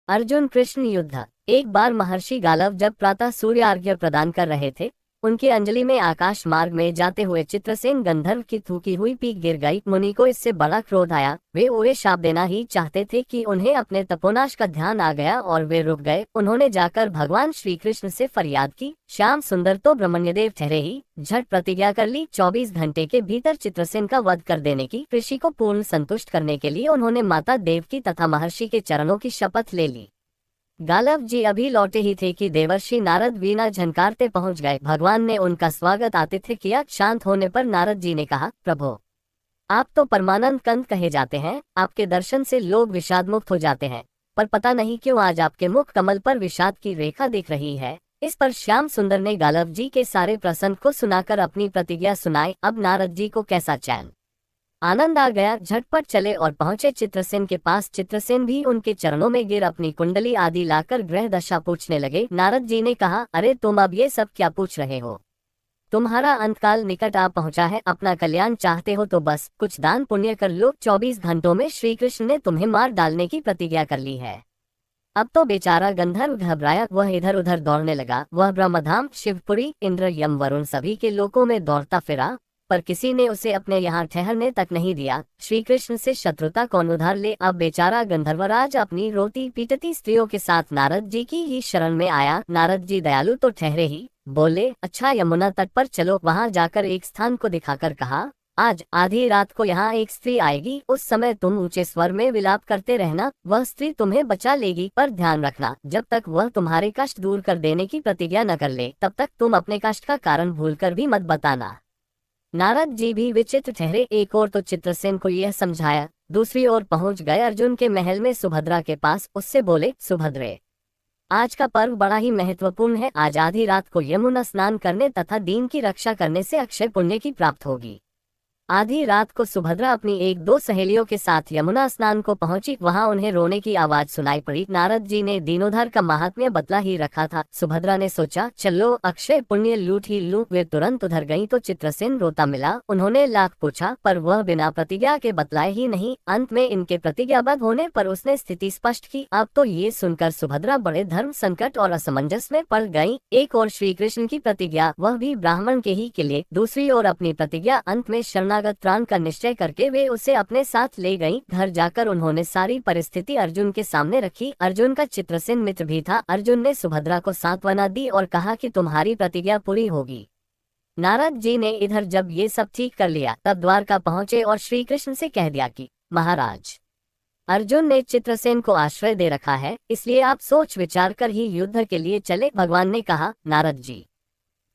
अर्जुन कृष्ण युद्ध। एक बार महर्षि गालव जब प्रातः सूर्य अर्घ्य प्रदान कर रहे थे, उनकी अंजलि में आकाश मार्ग में जाते हुए चित्रसेन गंधर्व की थूकी हुई पीक गिर गई। मुनि को इससे बड़ा क्रोध आया। वे उन्हें शाप देना ही चाहते थे कि उन्हें अपने तपोनाश का ध्यान आ गया और वे रुक गए। उन्होंने जाकर भगवान श्री कृष्ण से फरियाद की, श्याम सुंदर तो ब्रह्मण्यदेव ठहरे ही। झट प्रतिज्ञा कर ली 24 घंटे के भीतर चित्रसेन का वध कर देने की। ऋषि को पूर्ण संतुष्ट करने के लिए उन्होंने माता देवकी तथा महर्षि के चरणों की शपथ ले ली। गालव जी अभी लौटे ही थे कि देवर्षि नारद वीणा झनकारते पहुंच गए। भगवान ने उनका स्वागत आतिथ्य किया। शांत होने पर नारद जी ने कहा, प्रभु आप तो परमानंद कंद कहे जाते हैं, आपके दर्शन से लोग विषाद मुक्त हो जाते हैं, पर पता नहीं क्यों आज आपके मुख कमल पर विषाद की रेखा दिख रही है। इस पर श्याम सुंदर ने गालव जी के सारे प्रसंग को सुनाकर अपनी प्रतिज्ञा सुनाई। अब नारद जी को कैसा चैन आनंद आ गया। झटपट चले और पहुंचे चित्रसेन के पास। चित्रसेन भी उनके चरणों में गिर अपनी कुंडली आदि लाकर ग्रह दशा पूछने लगे। नारद जी ने कहा, अरे तुम अब ये सब क्या पूछ रहे हो? तुम्हारा अंतकाल निकट आ पहुंचा है। अपना कल्याण चाहते हो तो बस कुछ दान पुण्य कर लो। 24 घंटों में श्री कृष्ण ने तुम्हें मार डालने की प्रतिज्ञा कर ली है। अब तो बेचारा गंधर्व घबराया। वह इधर उधर दौड़ने लगा। वह ब्रह्मधाम, शिवपुरी, इंद्र, यम, वरुण सभी के लोकों में दौड़ता फिरा, पर किसी ने उसे अपने यहाँ ठहरने तक नहीं दिया। श्री कृष्ण से शत्रुता कौन उधार ले। अब बेचारा गंधर्वराज अपनी रोती पीटती स्त्रियों के साथ नारद जी की ही शरण में आया। नारद जी दयालु तो ठहरे ही, बोले, अच्छा यमुना तट पर चलो। वहाँ जाकर एक स्थान को दिखाकर कहा, आज आधी रात को यहाँ एक स्त्री आएगी। उस समय तुम ऊंचे स्वर में विलाप करते रहना, वह स्त्री तुम्हें बचा लेगी। पर ध्यान रखना, जब तक वह तुम्हारे कष्ट दूर कर देने की प्रतिज्ञा न कर ले, तब तक तुम अपने कष्ट का कारण भूलकर भी मत बताना। नारद जी भी विचित्र ठहरे। एक ओर तो चित्रसेन को यह समझाया, दूसरी ओर पहुंच गए अर्जुन के महल में सुभद्रा के पास। उससे बोले, सुभद्रे, आज का पर्व बड़ा ही महत्वपूर्ण है। आज आधी रात को यमुना स्नान करने तथा दीन की रक्षा करने से अक्षय पुण्य की प्राप्त होगी। आधी रात को सुभद्रा अपनी एक दो सहेलियों के साथ यमुना स्नान को पहुंची। वहां उन्हें रोने की आवाज सुनाई पड़ी। नारद जी ने दीनोद्धार का महात्म्य बतला ही रखा था। सुभद्रा ने सोचा, चलो अक्षय पुण्य लूट ही लूं। वे तुरंत उधर गईं तो चित्रसेन रोता मिला। उन्होंने लाख पूछा, पर वह बिना प्रतिज्ञा के बतलाए ही नहीं। अंत में इनके प्रतिज्ञाबद्ध होने पर उसने स्थिति स्पष्ट की। अब तो ये सुनकर सुभद्रा बड़े धर्म संकट और असमंजस में पड़ गयी। एक और श्री कृष्ण की प्रतिज्ञा, वह भी ब्राह्मण के ही लिए, दूसरी ओर अपनी प्रतिज्ञा। अंत में शरणागत प्राण का निश्चय करके वे उसे अपने साथ ले गईं। घर जाकर उन्होंने सारी परिस्थिति अर्जुन के सामने रखी। अर्जुन का चित्रसेन मित्र भी था। अर्जुन ने सुभद्रा को सांत्वना दी और कहा कि तुम्हारी प्रतिज्ञा पूरी होगी। नारद जी ने इधर जब ये सब ठीक कर लिया, तब द्वारका पहुंचे और श्री कृष्ण से कह दिया कि महाराज, अर्जुन ने चित्रसेन को आश्रय दे रखा है, इसलिए आप सोच विचार कर ही युद्ध के लिए चले। भगवान ने कहा, नारद जी,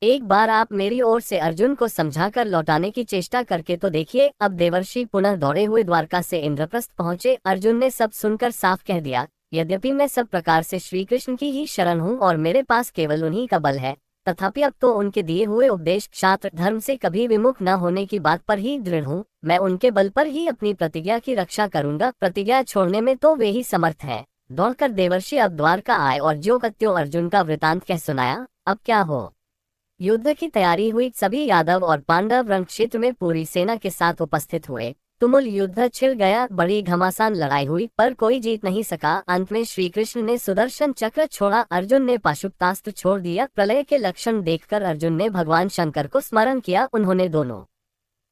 एक बार आप मेरी ओर से अर्जुन को समझाकर लौटाने की चेष्टा करके तो देखिए। अब देवर्षि पुनः दौड़े हुए द्वारका से इंद्रप्रस्थ पहुंचे। अर्जुन ने सब सुनकर साफ कह दिया, यद्यपि मैं सब प्रकार से श्री कृष्ण की ही शरण हूँ और मेरे पास केवल उन्हीं का बल है, तथापि अब तो उनके दिए हुए उपदेश क्षात्र धर्म से कभी विमुख न होने की बात पर ही दृढ़ हूँ। मैं उनके बल पर ही अपनी प्रतिज्ञा की रक्षा करूंगा। प्रतिज्ञा छोड़ने में तो वे ही समर्थ है। दौड़कर देवर्षि अब द्वारका आए और ज्यों का त्यों अर्जुन का वृतांत कह सुनाया। अब क्या हो, युद्ध की तैयारी हुई। सभी यादव और पांडव रण क्षेत्र में पूरी सेना के साथ उपस्थित हुए। तुमुल युद्ध छिड़ गया। बड़ी घमासान लड़ाई हुई, पर कोई जीत नहीं सका। अंत में श्री कृष्ण ने सुदर्शन चक्र छोड़ा, अर्जुन ने पाशुपतास्त्र छोड़ दिया। प्रलय के लक्षण देखकर अर्जुन ने भगवान शंकर को स्मरण किया। उन्होंने दोनों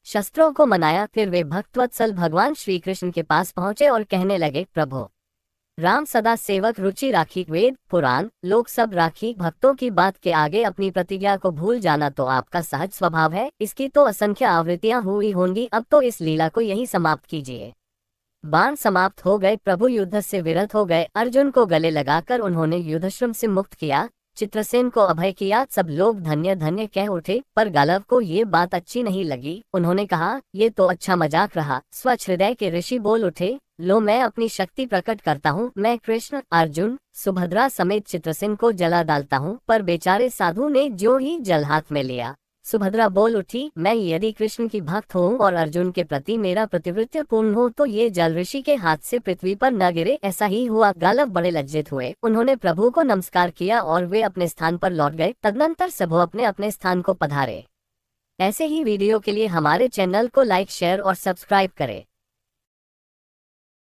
शस्त्रों को मनाया। फिर वे भक्तवत्सल भगवान श्री कृष्ण के पास पहुंचे और कहने लगे, प्रभु राम सदा सेवक रुचि राखी। वेद पुराण लोक सब राखी। भक्तों की बात के आगे अपनी प्रतिज्ञा को भूल जाना तो आपका सहज स्वभाव है। इसकी तो असंख्य आवृत्तियां हुई होंगी। अब तो इस लीला को यही समाप्त कीजिए। बाण समाप्त हो गए। प्रभु युद्ध से विरत हो गए। अर्जुन को गले लगाकर उन्होंने युद्धश्रम से मुक्त किया। चित्रसेन को अभय किया। सब लोग धन्य धन्य कह उठे, पर गालव को ये बात अच्छी नहीं लगी। उन्होंने कहा, ये तो अच्छा मजाक रहा। स्वच्छ हृदय के ऋषि बोल उठे, लो मैं अपनी शक्ति प्रकट करता हूँ। मैं कृष्ण, अर्जुन, सुभद्रा समेत चित्रसेन को जला डालता हूँ। पर बेचारे साधु ने जो ही जल हाथ में लिया। सुभद्रा बोल उठी, मैं यदि कृष्ण की भक्त हूँ और अर्जुन के प्रति मेरा प्रतिवृत्य पूर्ण हो तो ये जल ऋषि के हाथ से पृथ्वी पर न गिरे। ऐसा ही हुआ। गालव बड़े लज्जित हुए। उन्होंने प्रभु को नमस्कार किया और वे अपने स्थान पर लौट गए। तदनंतर सब अपने अपने स्थान को पधारे। ऐसे ही वीडियो के लिए हमारे चैनल को लाइक, शेयर और सब्सक्राइब करें।